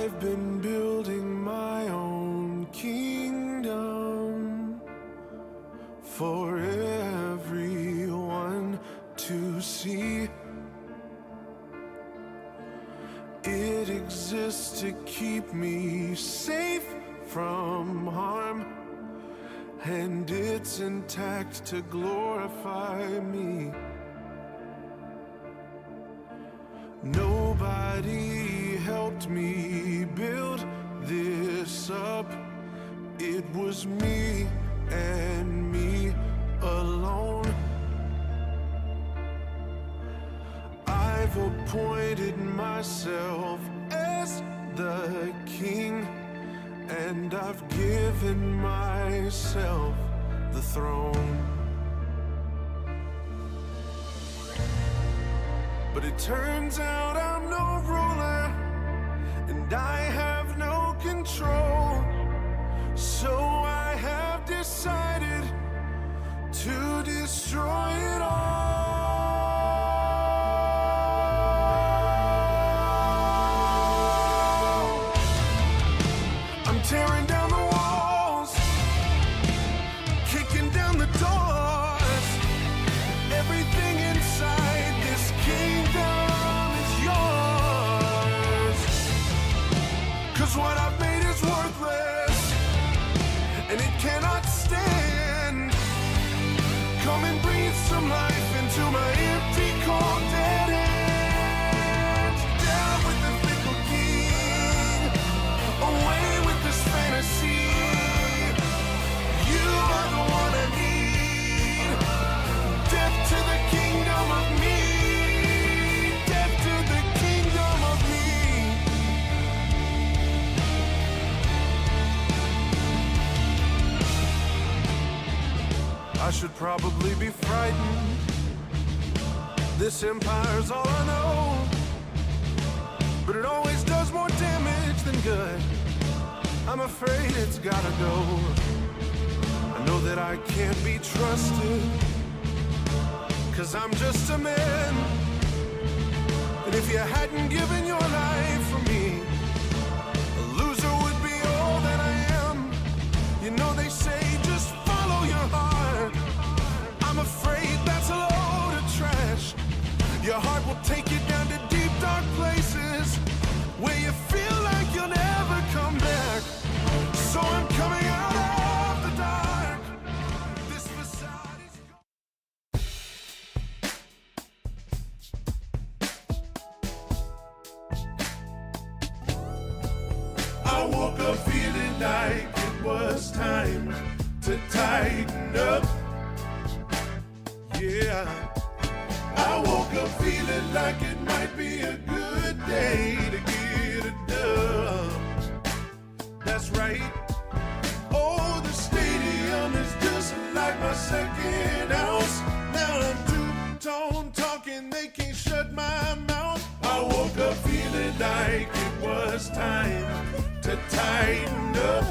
I've been building my own kingdom for everyone to see. It exists to keep me safe from harm, and it's intact to glorify me. Nobody helped me build this up. It was me and me alone. I've appointed myself as the king, and I've given myself the throne. But it turns out I'm no ruler, and I have no control. So I have decided to destroy it all. I'm tearing down the walls, kicking down the doors. Everything inside this kingdom is yours. 'Cause what I've made is worthless, and it cannot stand. Come and breathe some life into my empty, cold, dead end. Down with the fickle king, away with this fantasy. You are the one I need. Death to the kingdom of me. Death to the kingdom of me. I should probably be frightened. This empire's all I know, but it always does more damage than good. I'm afraid it's gotta go. I know that I can't be trusted, 'cause I'm just a man. And if you hadn't given your life for me, a loser would be all that I am. You know they say just follow your heart. I'm afraid that's a load of trash. Your heart will take you down to deep, dark places where you feel like you'll never come back. So I'm coming out of the dark. This facade is I woke up feeling like it was time to tighten up. Yeah, I woke up feeling like it might be a good day to get it done. That's right. Oh, the stadium is just like my second house. Now I'm two-tone talking, they can't shut my mouth. I woke up feeling like it was time to tighten up.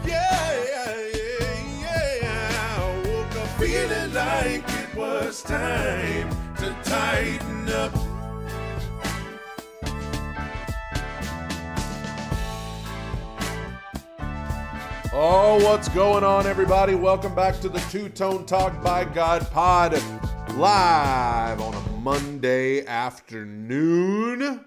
Yeah, yeah, yeah, yeah. I woke up feeling like it was time to tighten up. Oh, what's going on, everybody? Welcome back to the Two-Tone Talk by God Pod, live on a Monday afternoon.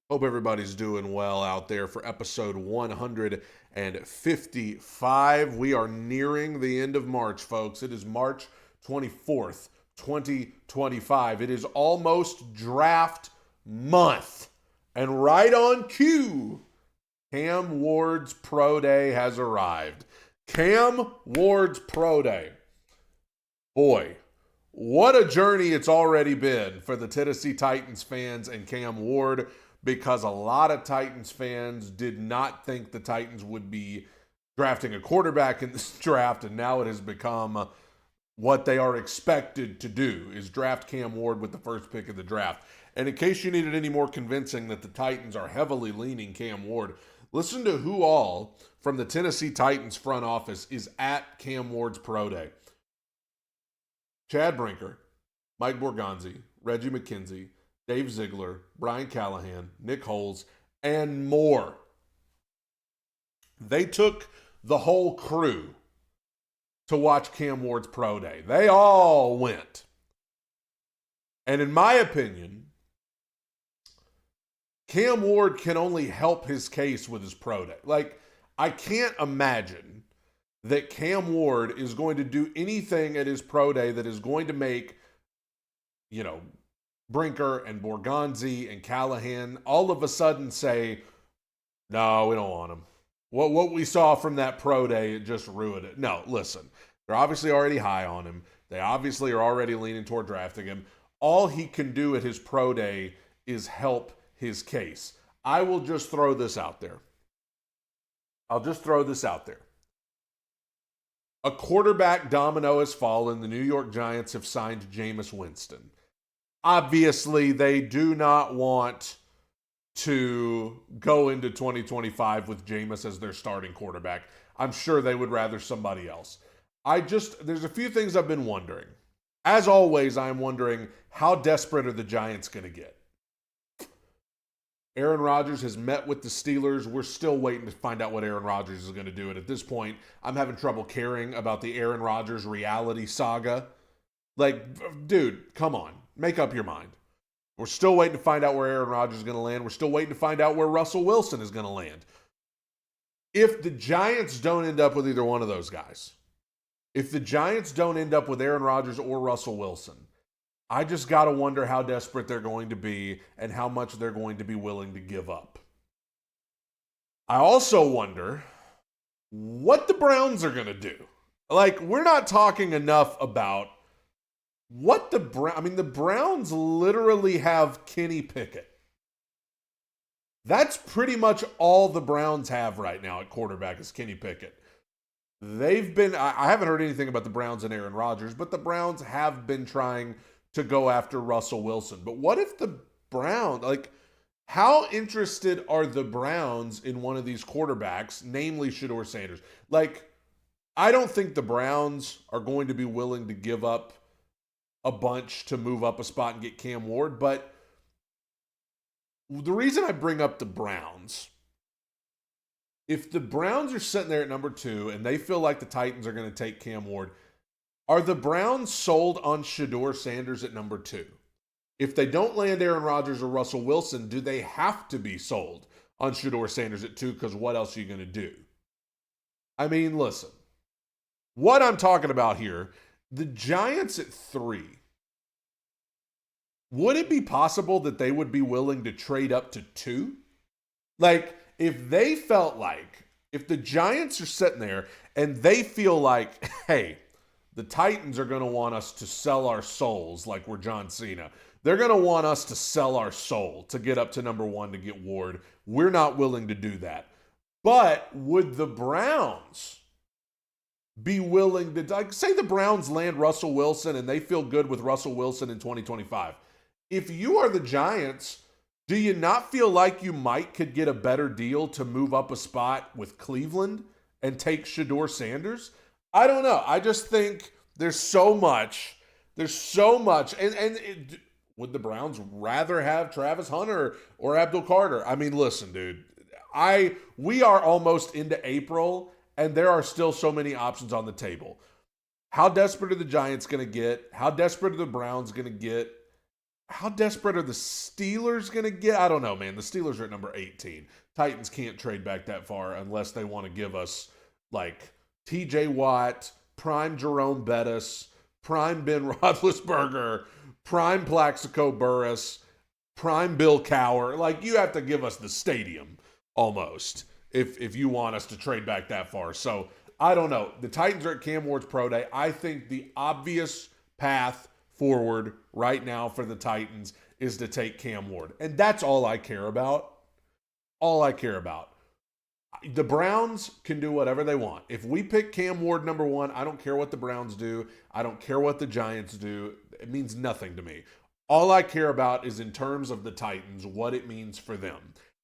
Hope everybody's doing well out there for episode 155. We are nearing the end of March, folks. It is March 24th, 2025. It is almost draft month. And right on cue, Cam Ward's Pro Day has arrived. Cam Ward's Pro Day. Boy, what a journey it's already been for the Tennessee Titans fans and Cam Ward, because a lot of Titans fans did not think the Titans would be drafting a quarterback in this draft, and now it has become what they are expected to do, is draft Cam Ward with the first pick of the draft. And in case you needed any more convincing that the Titans are heavily leaning Cam Ward, listen to who all from the Tennessee Titans front office is at Cam Ward's Pro Day. Chad Brinker, Mike Borgonzi, Reggie McKenzie, Dave Ziegler, Brian Callahan, Nick Holes, and more. They took the whole crew to watch Cam Ward's pro day. They all went. And in my opinion, Cam Ward can only help his case with his pro day. Like, I can't imagine that Cam Ward is going to do anything at his pro day that is going to make, Brinker and Borgonzi and Callahan all of a sudden say, no, we don't want him. What we saw from that pro day, it just ruined it. No, listen, they're obviously already high on him. They obviously are already leaning toward drafting him. All he can do at his pro day is help his case. I will just throw this out there. A quarterback domino has fallen. The New York Giants have signed Jameis Winston. Obviously, they do not want to go into 2025 with Jameis as their starting quarterback. I'm sure they would rather somebody else. There's a few things I've been wondering. As always, I'm wondering, how desperate are the Giants going to get? Aaron Rodgers has met with the Steelers. We're still waiting to find out what Aaron Rodgers is going to do. And at this point, I'm having trouble caring about the Aaron Rodgers reality saga. Like, dude, come on. Make up your mind. We're still waiting to find out where Aaron Rodgers is going to land. We're still waiting to find out where Russell Wilson is going to land. If the Giants don't end up with either one of those guys, if the Giants don't end up with Aaron Rodgers or Russell Wilson, I just got to wonder how desperate they're going to be and how much they're going to be willing to give up. I also wonder what the Browns are going to do. Like, we're not talking enough about what the Browns literally have Kenny Pickett. That's pretty much all the Browns have right now at quarterback is Kenny Pickett. I haven't heard anything about the Browns and Aaron Rodgers, but the Browns have been trying to go after Russell Wilson. But what if the Browns, how interested are the Browns in one of these quarterbacks, namely Shedeur Sanders? I don't think the Browns are going to be willing to give up a bunch to move up a spot and get Cam Ward. But the reason I bring up the Browns, if the Browns are sitting there at number 2 and they feel like the Titans are going to take Cam Ward, are the Browns sold on Shedeur Sanders at number 2? If they don't land Aaron Rodgers or Russell Wilson, do they have to be sold on Shedeur Sanders at 2? Because what else are you going to do? I mean, listen. What I'm talking about here, the Giants at 3. Would it be possible that they would be willing to trade up to 2? If they felt like, if the Giants are sitting there and they feel like, hey, the Titans are going to want us to sell our souls like we're John Cena. They're going to want us to sell our soul to get up to number 1 to get Ward. We're not willing to do that. But would the Browns be willing to, say the Browns land Russell Wilson and they feel good with Russell Wilson in 2025. If you are the Giants, do you not feel like you could get a better deal to move up a spot with Cleveland and take Shedeur Sanders? I don't know. I just think there's so much. And would the Browns rather have Travis Hunter or Abdul Carter? I mean, listen, dude. We are almost into April, and there are still so many options on the table. How desperate are the Giants going to get? How desperate are the Browns going to get? How desperate are the Steelers going to get? I don't know, man. The Steelers are at number 18. Titans can't trade back that far unless they want to give us, TJ Watt, prime Jerome Bettis, prime Ben Roethlisberger, prime Plaxico Burress, prime Bill Cowher. You have to give us the stadium almost if you want us to trade back that far. So I don't know. The Titans are at Cam Ward's pro day. I think the obvious path forward right now for the Titans is to take Cam Ward. And that's all I care about. The Browns can do whatever they want. If we pick Cam Ward number 1, I don't care what the Browns do. I don't care what the Giants do. It means nothing to me. All I care about is in terms of the Titans, what it means for them.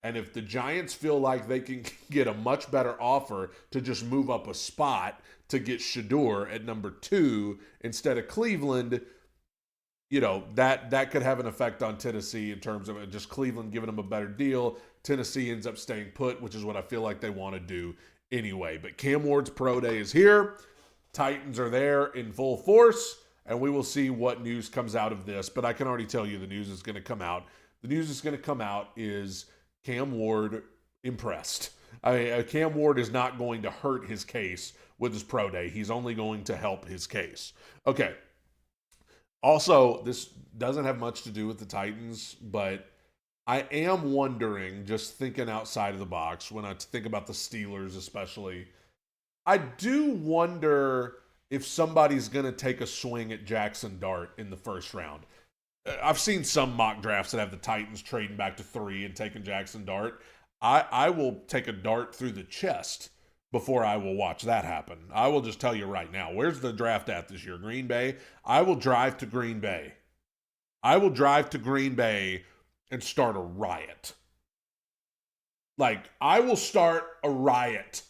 And if the Giants feel like they can get a much better offer to just move up a spot to get Shedeur at number 2 instead of Cleveland, that could have an effect on Tennessee in terms of just Cleveland giving them a better deal. Tennessee ends up staying put, which is what I feel like they want to do anyway. But Cam Ward's pro day is here. Titans are there in full force, and we will see what news comes out of this. But I can already tell you the news is going to come out. The news that's going to come out is Cam Ward impressed. Cam Ward is not going to hurt his case with his pro day. He's only going to help his case. Okay. Also, this doesn't have much to do with the Titans, but I am wondering, just thinking outside of the box, when I think about the Steelers especially, I do wonder if somebody's going to take a swing at Jackson Dart in the first round. I've seen some mock drafts that have the Titans trading back to 3 and taking Jackson Dart. I will take a dart through the chest before I will watch that happen. I will just tell you right now. Where's the draft at this year? Green Bay? I will drive to Green Bay. I will drive to Green Bay and start a riot. Like, I will start a riot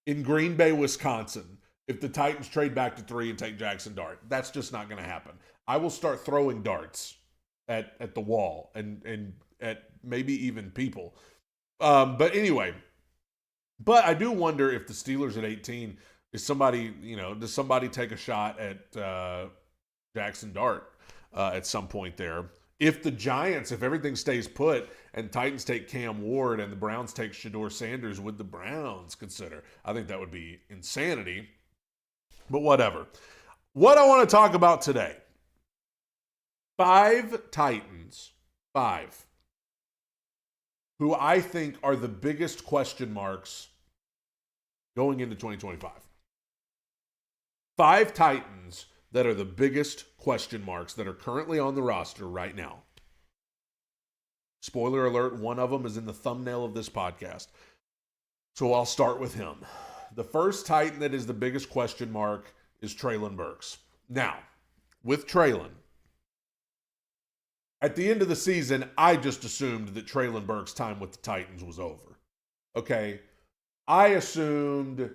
in Green Bay, Wisconsin, if the Titans trade back to 3 and take Jackson Dart. That's just not going to happen. I will start throwing darts at the wall and at maybe even people. But anyway, but I do wonder if the Steelers at 18, is somebody, does somebody take a shot at Jackson Dart at some point there? If the Giants, if everything stays put and Titans take Cam Ward and the Browns take Shedeur Sanders, would the Browns consider? I think that would be insanity, but whatever. What I want to talk about today, 5 Titans, 5, who I think are the biggest question marks going into 2025. 5 Titans that are the biggest question marks that are currently on the roster right now. Spoiler alert, one of them is in the thumbnail of this podcast. So I'll start with him. The first Titan that is the biggest question mark is Treylon Burks. Now, with Treylon, at the end of the season, I just assumed that Treylon Burks' time with the Titans was over. Okay? I assumed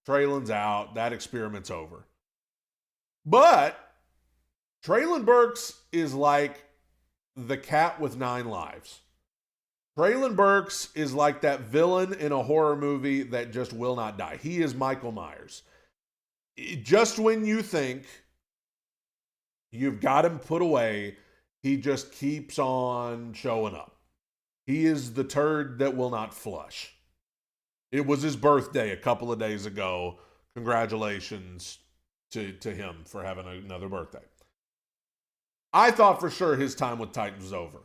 Treylon's out, that experiment's over. But Treylon Burks is like the cat with 9 lives. Treylon Burks is like that villain in a horror movie that just will not die. He is Michael Myers. Just when you think you've got him put away, he just keeps on showing up. He is the turd that will not flush. It was his birthday a couple of days ago. Congratulations to him for having another birthday. I thought for sure his time with Titans was over.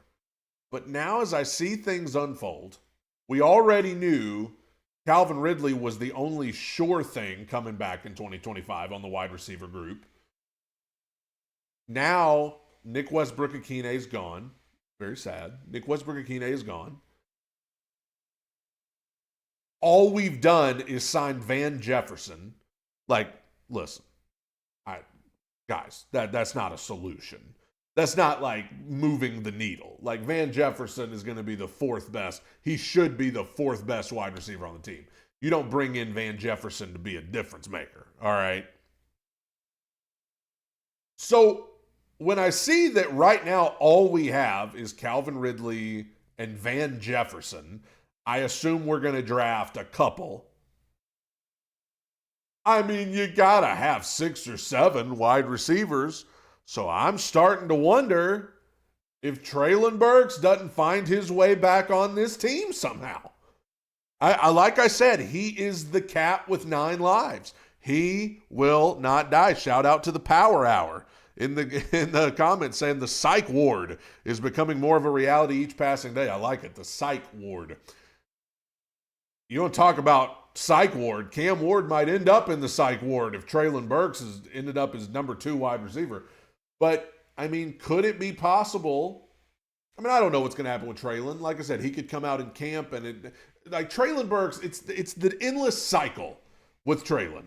But now as I see things unfold, we already knew Calvin Ridley was the only sure thing coming back in 2025 on the wide receiver group. Now, Nick Westbrook-Akine is gone. Very sad. Nick Westbrook-Akine is gone. All we've done is sign Van Jefferson. Like, listen, guys, that's not a solution. That's not like moving the needle. Like, Van Jefferson is going to be the 4th best. He should be the 4th best wide receiver on the team. You don't bring in Van Jefferson to be a difference maker. All right. So when I see that right now all we have is Calvin Ridley and Van Jefferson, I assume we're going to draft a couple. I mean, you got to have 6 or 7 wide receivers. So I'm starting to wonder if Treylon Burks doesn't find his way back on this team somehow. Like I said, he is the cat with 9 lives. He will not die. Shout out to the Power Hour in the comments saying the psych ward is becoming more of a reality each passing day. I like it, the psych ward. You don't talk about psych ward. Cam Ward might end up in the psych ward if Treylon Burks has ended up as number 2 wide receiver. But, I mean, could it be possible? I mean, I don't know what's going to happen with Treylon. Like I said, he could come out in camp and like Treylon Burks, it's the endless cycle with Treylon.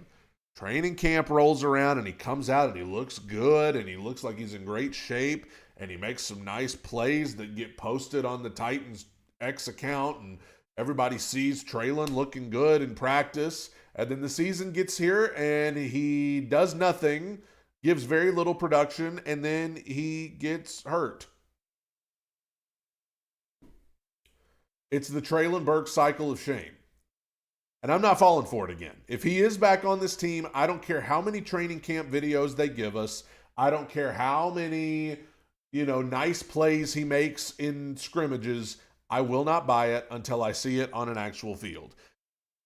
Training camp rolls around and he comes out and he looks good and he looks like he's in great shape and he makes some nice plays that get posted on the Titans X account and everybody sees Treylon looking good in practice. And then the season gets here and he does nothing, gives very little production, and then he gets hurt. It's the Treylon Burks cycle of shame. And I'm not falling for it again. If he is back on this team, I don't care how many training camp videos they give us. I don't care how many, nice plays he makes in scrimmages. I will not buy it until I see it on an actual field.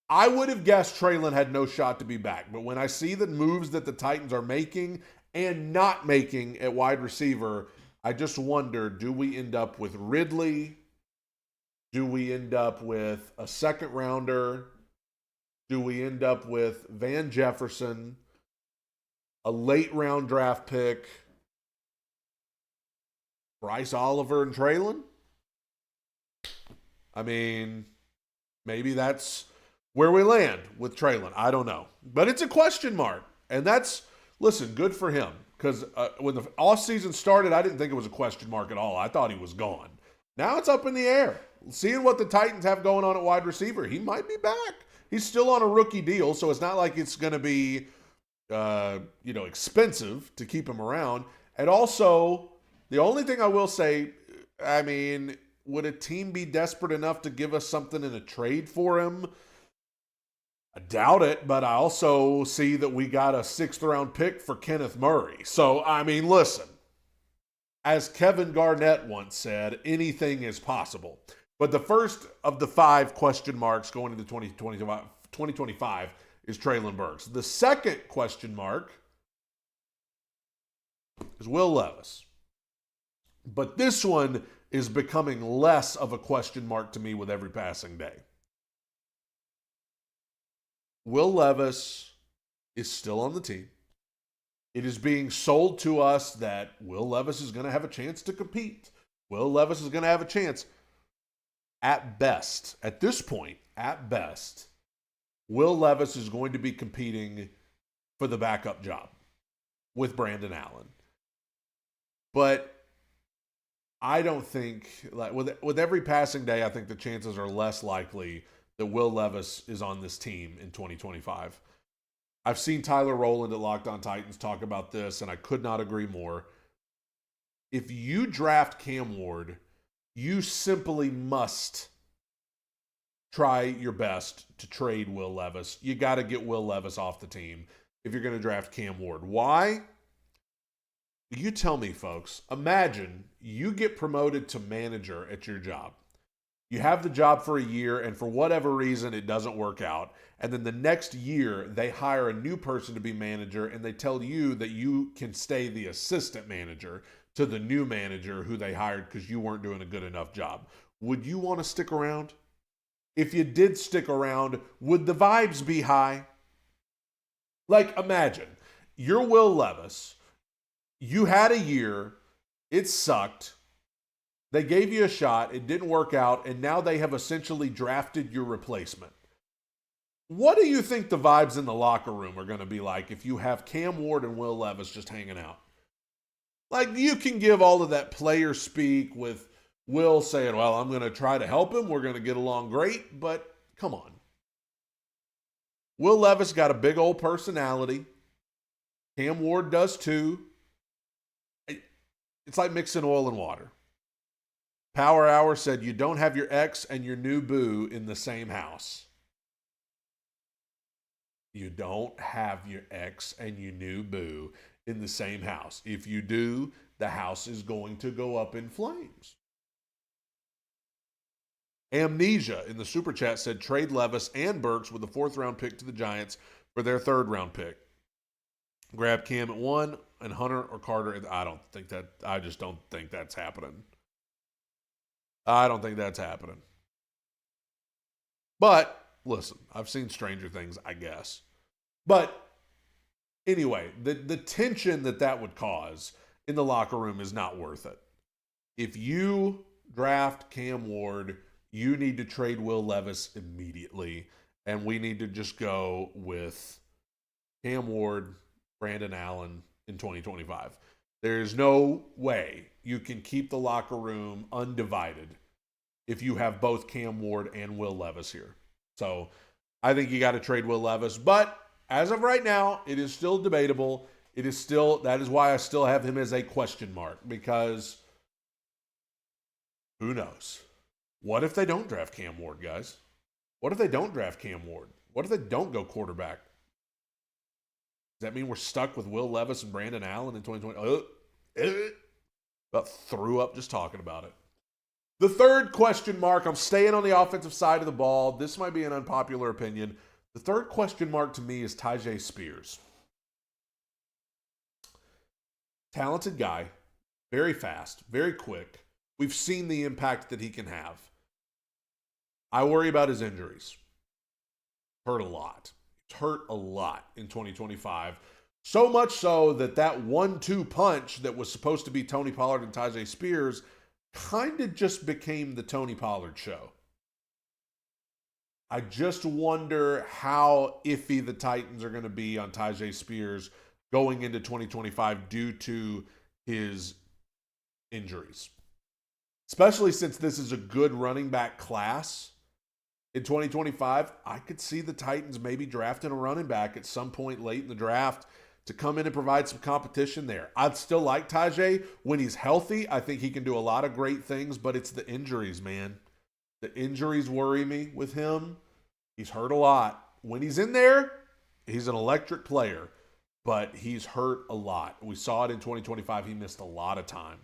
I would have guessed Treylon had no shot to be back, but when I see the moves that the Titans are making and not making at wide receiver, I just wonder, do we end up with Ridley? Do we end up with a second rounder? Do we end up with Van Jefferson, a late round draft pick, Bryce Oliver and Treylon? I mean, maybe that's where we land with Treylon. I don't know. But it's a question mark. And listen, good for him. Because when the offseason started, I didn't think it was a question mark at all. I thought he was gone. Now it's up in the air. Seeing what the Titans have going on at wide receiver, he might be back. He's still on a rookie deal, so it's not like it's going to be, expensive to keep him around. And also, the only thing I will say, I mean, would a team be desperate enough to give us something in a trade for him? I doubt it, but I also see that we got a 6th-round pick for Kenneth Murray. So, I mean, listen. As Kevin Garnett once said, anything is possible. But the first of the 5 question marks going into 2025 is Treylon Burks. The second question mark is Will Levis. But this one is becoming less of a question mark to me with every passing day. Will Levis is still on the team. It is being sold to us that Will Levis is going to have a chance to compete. Will Levis is going to have a chance. At best, at this point, at best, Will Levis is going to be competing for the backup job with Brandon Allen. But I don't think, like with every passing day, I think the chances are less likely that Will Levis is on this team in 2025. I've seen Tyler Rowland at Locked On Titans talk about this, and I could not agree more. If you draft Cam Ward, you simply must try your best to trade Will Levis. You got to get Will Levis off the team if you're going to draft Cam Ward. Why? You tell me, folks. Imagine you get promoted to manager at your job. You have the job for a year, and for whatever reason, it doesn't work out. And then the next year, they hire a new person to be manager, and they tell you that you can stay the assistant manager to the new manager who they hired because you weren't doing a good enough job. Would you want to stick around? If you did stick around, would the vibes be high? Like, imagine, you're Will Levis. You had a year. It sucked. They gave you a shot. It didn't work out. And now they have essentially drafted your replacement. What do you think the vibes in the locker room are going to be like if you have Cam Ward and Will Levis just hanging out? Like, you can give all of that player speak with Will saying, well, I'm going to try to help him. We're going to get along great. But come on. Will Levis got a big old personality. Cam Ward does too. It's like mixing oil and water. Power Hour said you don't have your ex and your new boo in the same house. You don't have your ex and your new boo in the same house. If you do, the house is going to go up in flames. Amnesia in the super chat said trade Levis and Burks with a 4th-round pick to the Giants for their 3rd-round pick. Grab Cam at 1 and Hunter or Carter. I just don't think that's happening. I don't think that's happening. But, listen, I've seen stranger things, I guess. But, anyway, the tension that would cause in the locker room is not worth it. If you draft Cam Ward, you need to trade Will Levis immediately. And we need to just go with Cam Ward, Brandon Allen in 2025. There's no way you can keep the locker room undivided if you have both Cam Ward and Will Levis here. So I think you got to trade Will Levis. But as of right now, it is still debatable. That is why I still have him as a question mark, because who knows? What if they don't draft Cam Ward, guys? What if they don't draft Cam Ward? What if they don't go quarterback? Does that mean we're stuck with Will Levis and Brandon Allen in 2020? About threw up just talking about it. The third question mark, I'm staying on the offensive side of the ball. This might be an unpopular opinion. The third question mark to me is Tyjae Spears. Talented guy, very fast, very quick. We've seen the impact that he can have. I worry about his injuries. Hurt a lot. He's hurt a lot in 2025. So much so that 1-2 punch that was supposed to be Tony Pollard and Tyjae Spears kind of just became the Tony Pollard show. I just wonder how iffy the Titans are going to be on Tyjae Spears going into 2025 due to his injuries. Especially since this is a good running back class in 2025, I could see the Titans maybe drafting a running back at some point late in the draft to come in and provide some competition there. I'd still like Tyjae when he's healthy. I think he can do a lot of great things, but it's the injuries, man. The injuries worry me with him. He's hurt a lot. When he's in there, he's an electric player, but he's hurt a lot. We saw it in 2025. He missed a lot of time.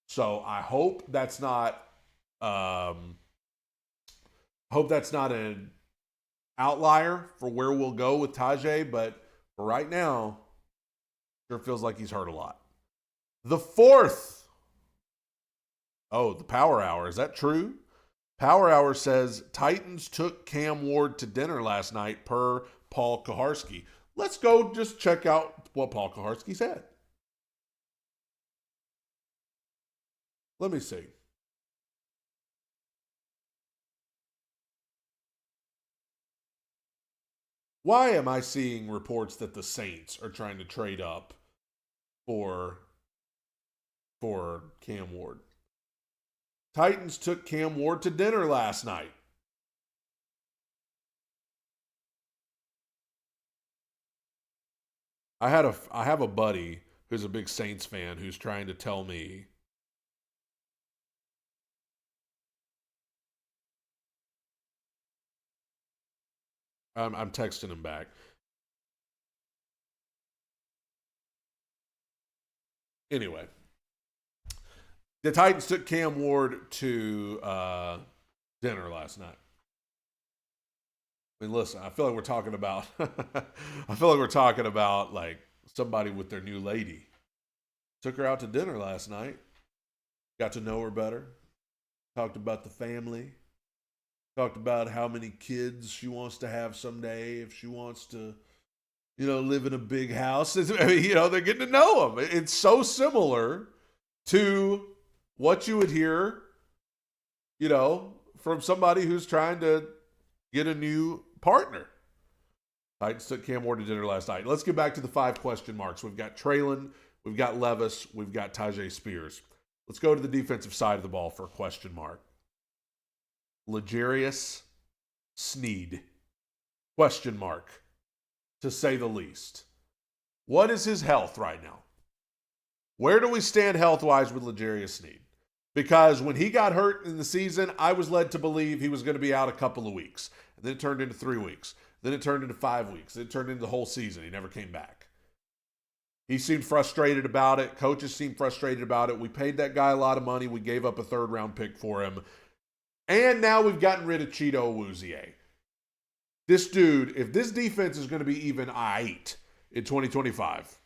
So I hope that's not an outlier for where we'll go with Tyjae, but for right now, sure feels like he's hurt a lot. The fourth. Oh, the Power Hour. Is that true? Power Hour says Titans took Cam Ward to dinner last night per Paul Kaharski. Let's go just check out what Paul Kaharski said. Let me see. Why am I seeing reports that the Saints are trying to trade up for Cam Ward? Titans took Cam Ward to dinner last night. I have a buddy who's a big Saints fan who's trying to tell me I'm texting him back. Anyway, the Titans took Cam Ward to dinner last night. I mean, listen, I feel like we're talking about like somebody with their new lady. Took her out to dinner last night. Got to know her better. Talked about the family. Talked about how many kids she wants to have someday, if she wants to, live in a big house. I mean, they're getting to know them. It's so similar to what you would hear, from somebody who's trying to get a new partner. Titans took Cam Ward to dinner last night. Let's get back to the 5 question marks. We've got Traylon, we've got Levis, we've got Tyjae Spears. Let's go to the defensive side of the ball for a question mark. L'Jarius Sneed. Question mark, to say the least. What is his health right now? Where do we stand health-wise with L'Jarius Sneed? Because when he got hurt in the season, I was led to believe he was going to be out a couple of weeks. And then it turned into 3 weeks. Then it turned into 5 weeks. Then it turned into the whole season. He never came back. He seemed frustrated about it. Coaches seemed frustrated about it. We paid that guy a lot of money. We gave up a 3rd-round pick for him. And now we've gotten rid of Cheeto Awuzie. This dude, if this defense is going to be even aight in 2025,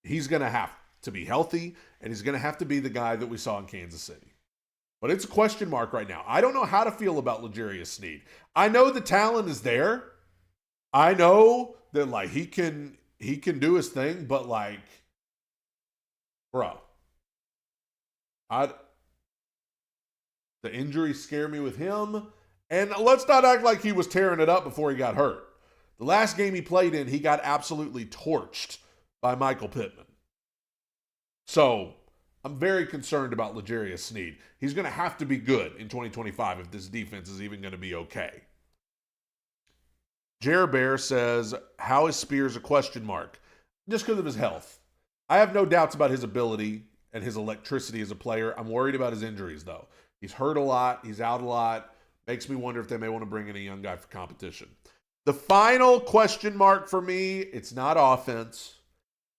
he's going to have to be healthy, and he's going to have to be the guy that we saw in Kansas City. But it's a question mark right now. I don't know how to feel about L'Jarius Sneed. I know the talent is there. I know that he can do his thing, but bro, the injuries scare me with him. And let's not act like he was tearing it up before he got hurt. The last game he played in, he got absolutely torched by Michael Pittman. So I'm very concerned about L'Jarius Sneed. He's going to have to be good in 2025 if this defense is even going to be okay. Jer Bear says, how is Spears a question mark? Just because of his health. I have no doubts about his ability and his electricity as a player. I'm worried about his injuries, though. He's hurt a lot. He's out a lot. Makes me wonder if they may want to bring in a young guy for competition. The final question mark for me, it's not offense.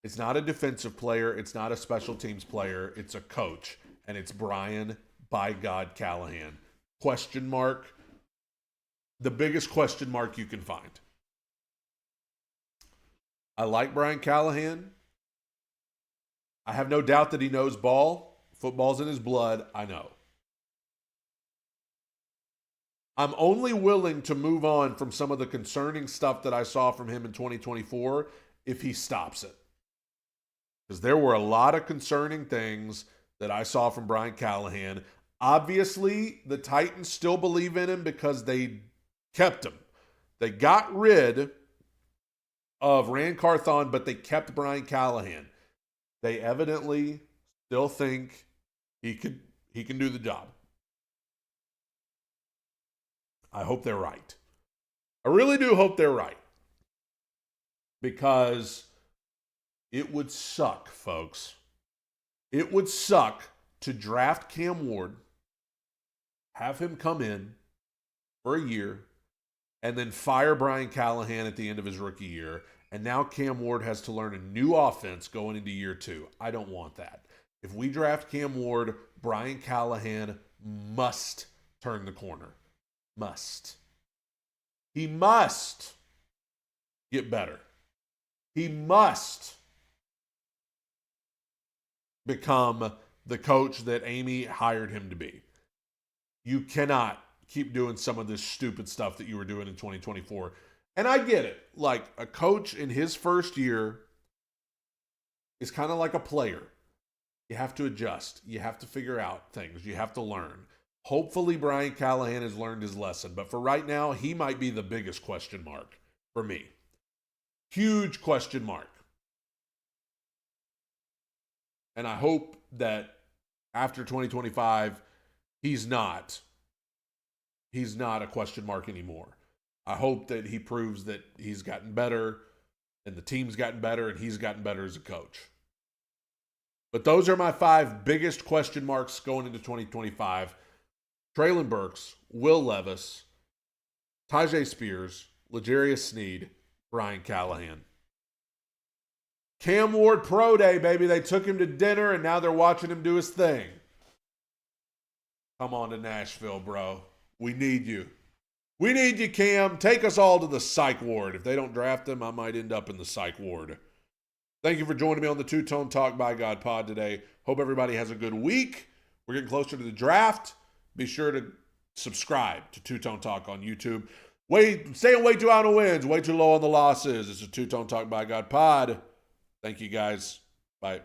It's not a defensive player. It's not a special teams player. It's a coach. And it's Brian, by God, Callahan. Question mark. The biggest question mark you can find. I like Brian Callahan. I have no doubt that he knows ball. Football's in his blood. I know. I'm only willing to move on from some of the concerning stuff that I saw from him in 2024 if he stops it. Because there were a lot of concerning things that I saw from Brian Callahan. Obviously, the Titans still believe in him because they kept him. They got rid of Rand Carthon, but they kept Brian Callahan. They evidently still think he can do the job. I hope they're right. I really do hope they're right. Because it would suck, folks. It would suck to draft Cam Ward, have him come in for a year, and then fire Brian Callahan at the end of his rookie year. And now Cam Ward has to learn a new offense going into year 2. I don't want that. If we draft Cam Ward, Brian Callahan must turn the corner. Must. He must get better. He must become the coach that Amy hired him to be. You cannot keep doing some of this stupid stuff that you were doing in 2024. And I get it. Like, a coach in his first year is kind of like a player. You have to adjust. You have to figure out things. You have to learn. Hopefully, Brian Callahan has learned his lesson. But for right now, he might be the biggest question mark for me. Huge question mark. And I hope that after 2025, he's not a question mark anymore. I hope that he proves that he's gotten better and the team's gotten better and he's gotten better as a coach. But those are my 5 biggest question marks going into 2025. Traylon Burks, Will Levis, Tyjae Spears, L'Jarius Sneed, Brian Callahan. Cam Ward Pro Day, baby. They took him to dinner and now they're watching him do his thing. Come on to Nashville, bro. We need you. We need you, Cam. Take us all to the psych ward. If they don't draft him, I might end up in the psych ward. Thank you for joining me on the Two Tone Talk by God pod today. Hope everybody has a good week. We're getting closer to the draft. Be sure to subscribe to Two Tone Talk on YouTube. Staying way too high on the wins, way too low on the losses. It's a Two Tone Talk by God pod. Thank you, guys. Bye.